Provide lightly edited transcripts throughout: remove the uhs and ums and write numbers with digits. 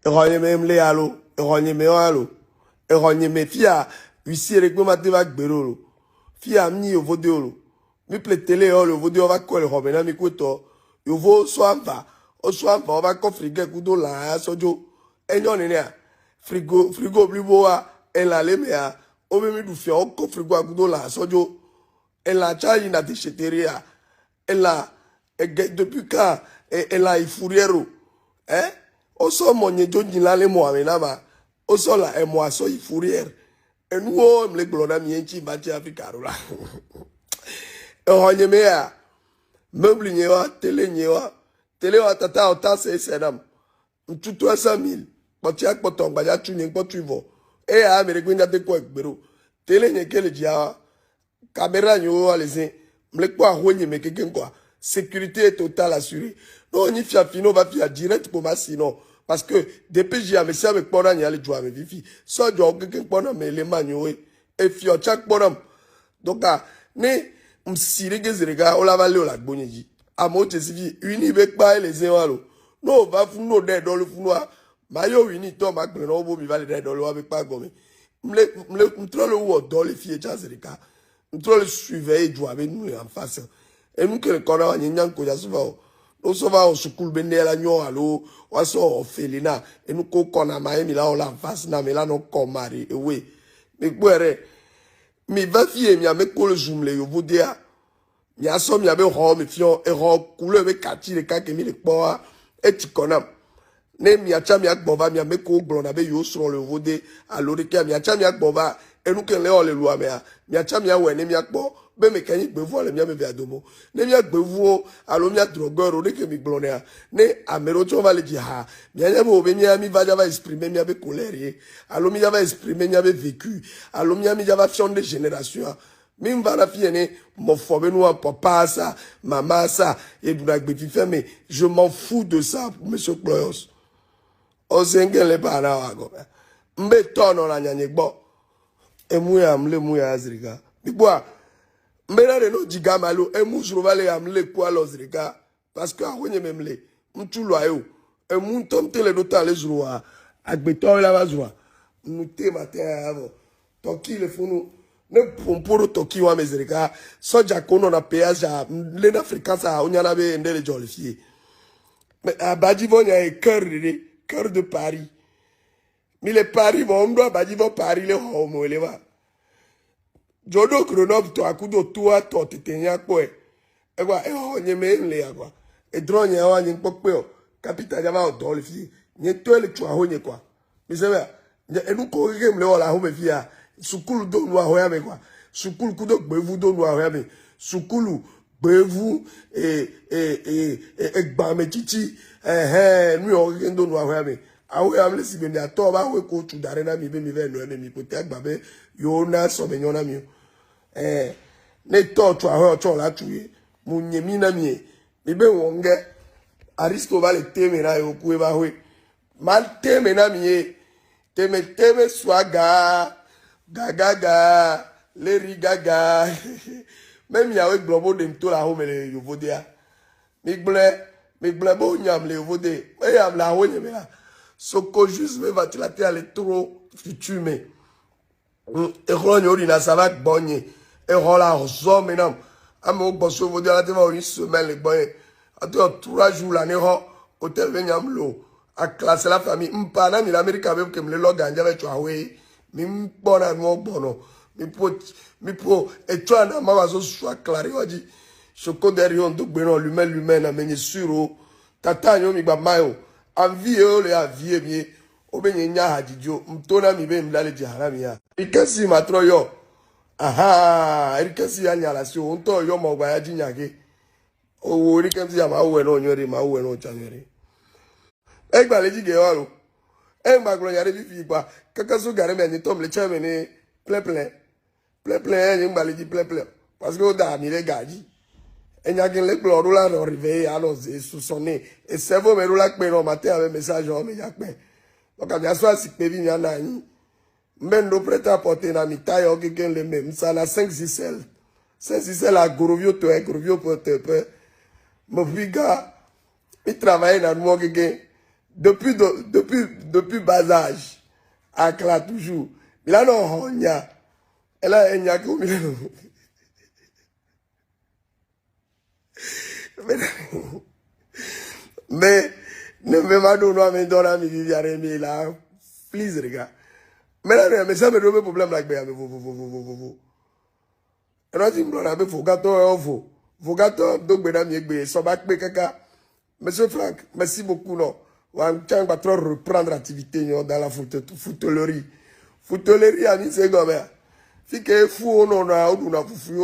Ronye me mle alo, ronye me alo, ronye me fia, usi rekme mate va gbero. Fia mni yo vode lo. Mi ple tele yo le vode va ko le robena mi kweto. Yo vo swamba, o swamba va ko frige kudo la sojo. Enyo nene frigo blibo en la lemea. O me du fia o ko frigo kudo la sojo. En la charge na déchetteria. En la depuis quand en la ifuriero. Hein? O so monye jonji la le mo amenaba. O so la e mo aso ifuriere. Et nous, on me glona mienchi bati Africa la. Et mea meuble nyewa, télé wa tata ota se sedam. Mtu 300,000. Potiak potong baja tuning potuvo. E a meregwinda de ko ekbero. Télé nyekele dia caméra nyo alezin. Mlekpo ahonye mekeken quoi. Sécurité totale assurée. Non ni fia fino va fia direct pour ma sinon. Parce que depuis j'ai amené ça avec pendant y a les joueurs avec vifi. Ça doit quelqu'un pendant mais les manioé et fio chaque pendant. Donc ne m'sire que zerega on la valé la bonneji. À moi te sivi uni bec pas les zéro. Non va founo de dans le founoir. Mayo uni to mak no bo mi va les dans le avec pas gomme. M'tro le ou dans les filles zerega. M'tro le suivre jouer avec nous en face. Et nous que le corps n'y n'yan ko ya souvent. Nous sommes au secours la nyo alo waso felina et nous kokona maemi la on la face na me la no komari ewe me gbere mi va fie mi ame ko le zoomle yo vodia mi aso mi abe ho mi fion e ho kule be kati le ka ke mi le po e tikona ne mi acha mi agbova mi ame ko gbon na be yo so le vode alo de ke mi acha mi agbova e nu ke le o le lu ame mi acha mi awe ne mi akpo be me kanyi gbevu ale mi ame be adomo ne mi agbevu alo mi adrogoro de ke mi glonea ne amero cho va le di ha mi anya mo be mi ami va java exprimer mi abe colère alo mi java exprimer mi abe vécu alo mi ami java fion de génération mi va la fille ne mo fobe nous papa ça maman ça et du nak be fermé je m'en fous de ça monsieur Cloyos o zenge le para wa go mbe tono la nyanye gbo emuya mle muya azrika bigwa mbena de no jigamalo emu survale amle kwa lozrika parce que ahonye memle mtulo ayo emu tomtele do ta le zurwa agbeto la bazwa mute matin avo toki le funu ne pomporo toki wa mezrika soja kono na péage le africain ça onyana be ndele jolifie mais abadi vonya e cœur de Paris mais les Paris vont doit abadi vo Paris le homo eleva jodo chronob to akudo tua to tetenya ko egwa onye me nle agwa e dronye wa nyi pokpe o capital java o dole fi nye to ele tu ahonye kwa misebe enu ko ge mle ola ho me fi a sukulu do nu ahoya me kwa sukulu kudo gbevu do nu ahoya me sukulu gbevu egba me chichi nu o ge do nu ahoya me awe amle si be ni ato ba we ko tu dare na mi be mi ve no me mi pote agba be yo na so me nyona mi ne to tu aho to la tuye mu nyemi na mi mi be wonge aristo va le teme na yo ku ba hwe mal teme na mi teme swaga gaga le rigaga même ya we globo dem to la ho me le yo vodia mi ble bo nyam le vode e yam la ho nyeme la soko juste me va tu la te ale trop tu me e ronyo na ça va bonye e rola zo menam amo boso vode la te va une semaine le bonye a 3 jours la ne ho hôtel venyam lo a classe la famille mpana mi l'Amérique avec que me le loga njave tu awe mi mpona mo bono mi po et toi na ma zo soit clari oji soko derrière do gbe no lui-même na menye suro tata nyo mi gba mayo envie o le avie mi obenye nya hajijo mtona mi be mdale di harami ya ikasi matro yo aha ikasi ya nyala si o nto yo mo gba ya jinyage o ikasi ya ma we no nyore ma we no chanere egba le jige wa lo egba glo yare bi fi gba kakaso gare me ni tom le chame ni plein ni ngba le ji plein parce que o da mi le gaji enyagin le glo ro la no rive ya no ze susone e servo me ro la pe no matin avec message o me ya pe donc a bien soit si pe vi na yi mbendo prêt à porter na mi taille o quelqu'un le même ça na 5 6 à Gorovio to e Gorovio pour te pe mo viga il travaille na mo quelqu'un depuis bas âge, à Cla toujours. Mais là, non, il y a. Et là, il y a comme mais, ne me m'a donné mais donne à mi vivre mais là, please, les gars. Mais là, mais ça me donne un problème là, mais vous. Et là, tu me donnes un peu, faut gâteau, faut gâteau, donc, mesdames, yégbé, ça va que caca. Monsieur Franck, merci beaucoup, non. On va trop reprendre l'activité dans la foutellerie. Foutellerie, ami, c'est comme ça. Fike fou, on a, on a foufu,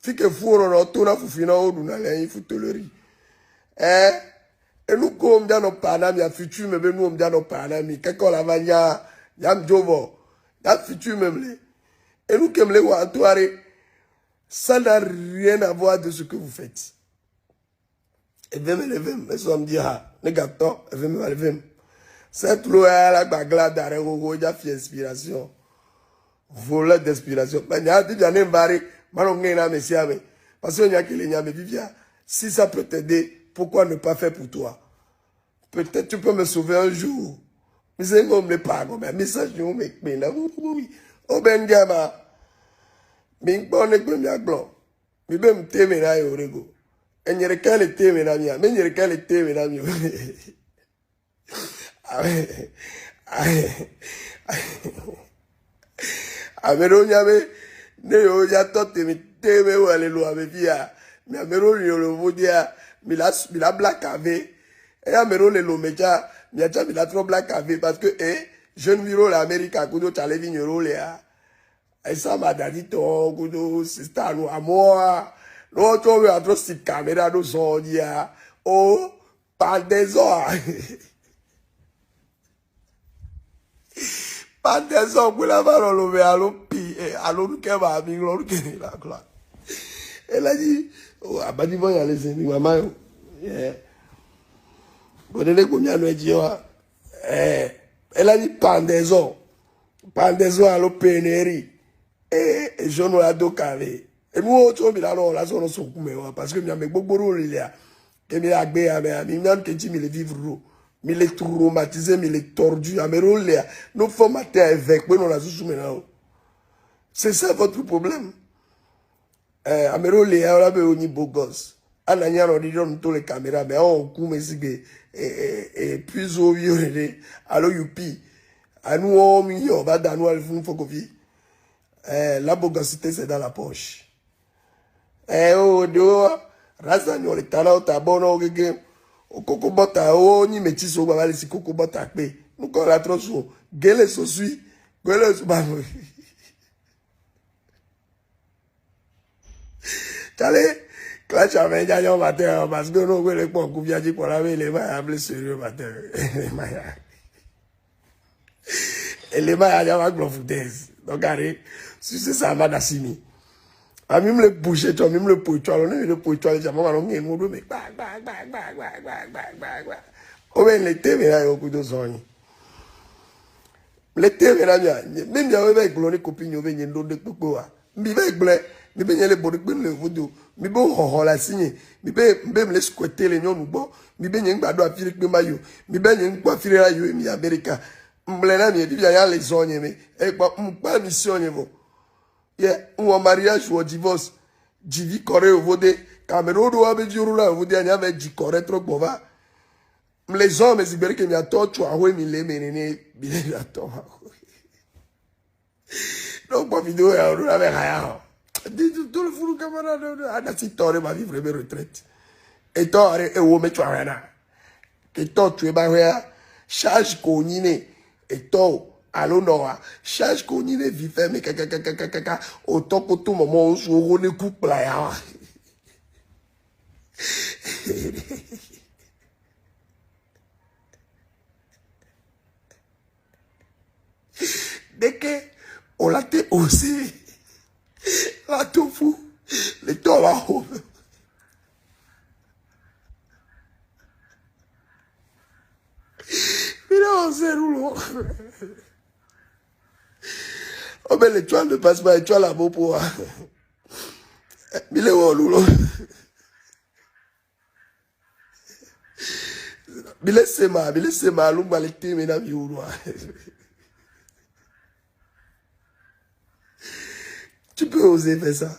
fike fou, on a, on a foufu, on a, les foutellerie. Et nous, comme dans nos panam, il y a futur, mais nous, on dans nos panam, quelque la vania, il y a mjovo, il y a futur même les. Et nous, comme les ouatouarés, ça n'a rien à voir de ce que vous faites. Et me sommes dit, ah, les gâteaux, et me cette loi, la bagla d'arrêt, il y a fait inspiration. Volet d'inspiration. Mais il y a des années barrées, parce qu'il y a qui les n'y vivia. Si ça peut t'aider, pourquoi ne pas faire pour toi? Peut-être tu peux me sauver un jour. Mais c'est un homme, pas, mais message, mais là, oh ben, diama. Mais bon, ne peut pas blanc. Mais même t'aimer là, au rego. Et n'y a qu'à les t'aimer là, mais n'y a qu'à les t'aimer là, Amero nyame ne yo ya tote mi teme ou ale lo ame via mi amero ni lo vodia mi la black ave et amero le lo meja mi acha mi la trop black ave parce que jeune viro l'Amérique kudo chale vignero le a et ça m'a dit to kudo sister no amoa no to we atro si camera do so dia oh pandezo pas des hommes pour la parole, mais à l'opi, à l'autre qui va avec l'autre qui est là. Elle a dit, oh, à Badi Boy, allez, c'est maman. Vous avez combien de jours? Elle a dit, pendaison à l'opénérie. Et je ne l'ai pas carré. Et nous, on a là, la zone sont coupés, parce que nous avons beaucoup de rôles, il y a. Et nous avons dit, mais les vivres. Mais les traumatisés, mais les tordus, nous formatons avec, nous la sous maintenant. C'est ça votre problème. Amero Léa, on a besoin de beau gosse. On a dit tous les caméras, mais on coupe et puis au vieux, alors youpi. À nous, on va dans nous, il faut qu'on vive. La bogosité, c'est dans la poche. Oh, dehors, rasagno, les talents, t'as bon, o koko bota o ni metiso ba bale si koko bota pe nous ko la troso gele so sui gele so ba tale clash avec ya yo matin parce que nous gele pon ku viaji pour la les ba able sérieux matin et les ba ya va glofutes donc arrête si c'est ça va d'assimi a même le boucher toi même le poitou alors le poitou les jamons alors mais nous mais o ben les thèmes là au coup de zone les thèmes là même ya avec glori copine o ben ndo de koko a mi be gble mi be le bodo gbe le vodo mi bo ho la signé mi be me squatter les nyonu bo mi be nyen gbado afire pe mayo mi be nyen kwa afire la yo mi America mble na mi bi ya les zone me e pa mission niveau. Yeah, ou en mariage ou en divorce, Jivi Corée au Vodé, Cameroun ou avec Jurula au Vodé, il y avait du Corée trop bova. Les hommes, ils disent que mi a tort, tu as oué, mi les ménéné, mi les a tort. Donc, pour vidéo, on avait rien. Tout le fou, camarade, on a si tort, ma vie, vraiment retraite. Et toi, et où, mais tu as rien. Et toi, tu es barré, charge qu'on y est, et toi, allô Noah, charge qu'on y est vivant, mais caca, autant que tout moment où on ne coupe là. Dès que on l'a été aussi, là tout fou, les temps là-haut. Mais là, on s'est roulé. Oh, mais l'étoile ne passe pas, l'étoile à beau pour. Mais les loulo. Bile sema, lumba le teme na biurwa. Tu peux oser faire ça.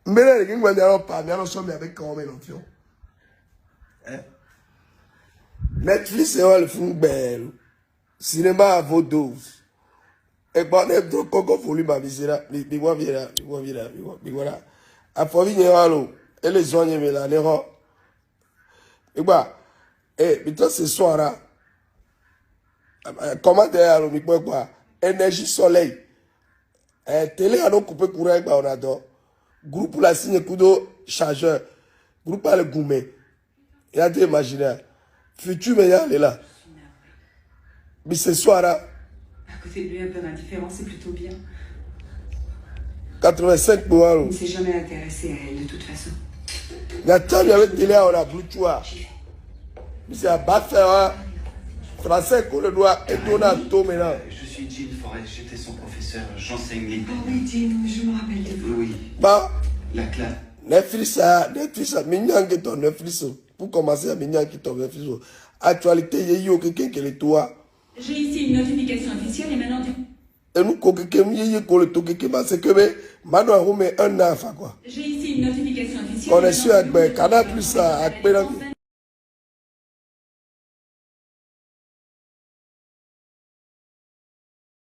Mais là, les gens vont dire, pas, mais alors, sommes avec quand même l'enfant. Netflix, c'est le film belle. Cinéma à vos doses. Et bon, on est trop coco pour lui, ma visera. Mais voilà. A forvi n'y a l'eau. Et les zones, mais là, les rangs. Et bah, mais toi, ce soir là, comment d'ailleurs, mais quoi, énergie soleil. Télé a donc coupé courant, on adore. Groupe pour la signe coudo chargeur. Groupe à le gourmet. Il a été imaginaire. Futur meilleur, il est là. Mais ce soir là. À côté de lui, un peu d'indifférent, c'est plutôt bien. 85 pour Il ne s'est jamais intéressé à elle de toute façon. Il y a tant de télé à la Bluetooth. Mais c'est un baffer. Français qu'on le doit étonner à tout maintenant. Je suis Jean Forest, j'étais son professeur, j'enseigne l'italien. Oh oui, Jean, je me rappelle de vous. Oui, Bah, la classe. Netflix, mignon qui ton Netflix. Pour commencer à mignon qui ton Netflix. Actualité, il y a eu quelqu'un qui est toi. J'ai ici une notification officielle et maintenant du... Et nous, quelqu'un qui est le tout, c'est que, maintenant, on met un an, quoi. J'ai ici une notification officielle. On est sûr avec Canal Plus, avec